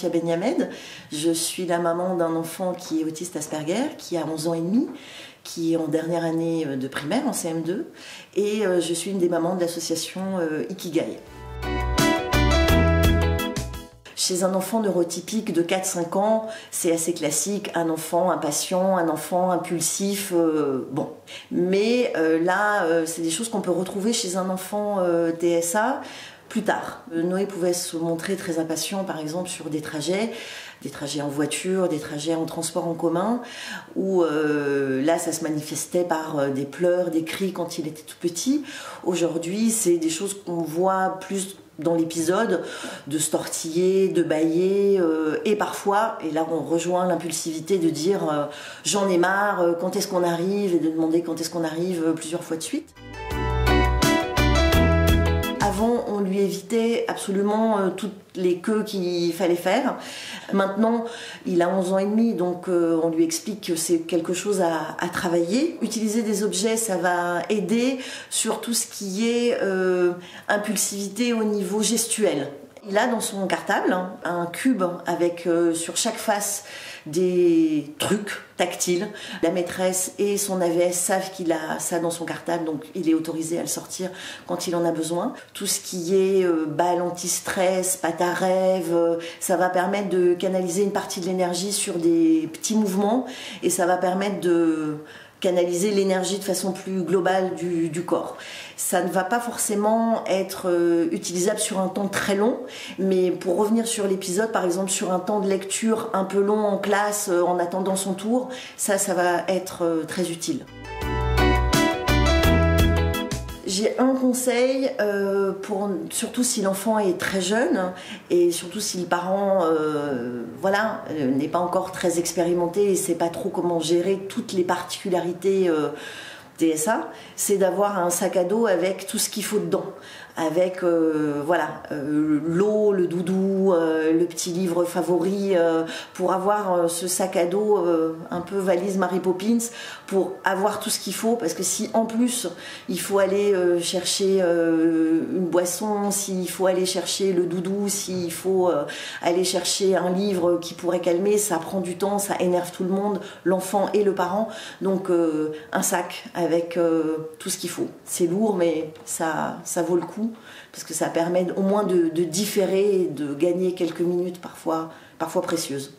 Sophia Benyamed. Je suis la maman d'un enfant qui est autiste Asperger, qui a 11 ans et demi, qui est en dernière année de primaire, en CM2. Et je suis une des mamans de l'association Ikigai. Chez un enfant neurotypique de 4-5 ans, c'est assez classique, un enfant impatient, un enfant impulsif, bon. Mais là, c'est des choses qu'on peut retrouver chez un enfant TSA plus tard. Noé pouvait se montrer très impatient, par exemple, sur des trajets en voiture, des trajets en transport en commun, où là, ça se manifestait par des pleurs, des cris quand il était tout petit. Aujourd'hui, c'est des choses qu'on voit plus dans l'épisode, de se tortiller, de bâiller, et parfois, et là on rejoint l'impulsivité de dire j'en ai marre, quand est-ce qu'on arrive, et de demander quand est-ce qu'on arrive plusieurs fois de suite. Avant, on lui évitait absolument toutes les queues qu'il fallait faire. Maintenant, il a 11 ans et demi, donc on lui explique que c'est quelque chose à travailler. Utiliser des objets, ça va aider sur tout ce qui est impulsivité au niveau gestuel. Il a dans son cartable un cube avec sur chaque face des trucs tactiles. La maîtresse et son AVS savent qu'il a ça dans son cartable, donc il est autorisé à le sortir quand il en a besoin. Tout ce qui est balle anti-stress, pâte à rêve, ça va permettre de canaliser une partie de l'énergie sur des petits mouvements et ça va permettre de canaliser l'énergie de façon plus globale du corps. Ça ne va pas forcément être utilisable sur un temps très long, mais pour revenir sur l'épisode, par exemple sur un temps de lecture un peu long en classe, en attendant son tour, ça va être très utile. J'ai un conseil, surtout si l'enfant est très jeune et surtout si le parent n'est pas encore très expérimenté et ne sait pas trop comment gérer toutes les particularités TSA, c'est d'avoir un sac à dos avec tout ce qu'il faut dedans. Avec l'eau, le doudou, le petit livre favori, pour avoir ce sac à dos un peu valise Mary Poppins, pour avoir tout ce qu'il faut, parce que si en plus il faut aller chercher une boisson, s'il faut aller chercher le doudou, s'il faut aller chercher un livre qui pourrait calmer, ça prend du temps, ça énerve tout le monde, l'enfant et le parent, donc un sac avec tout ce qu'il faut. C'est lourd mais ça vaut le coup, parce que ça permet au moins de différer et de gagner quelques minutes parfois précieuses.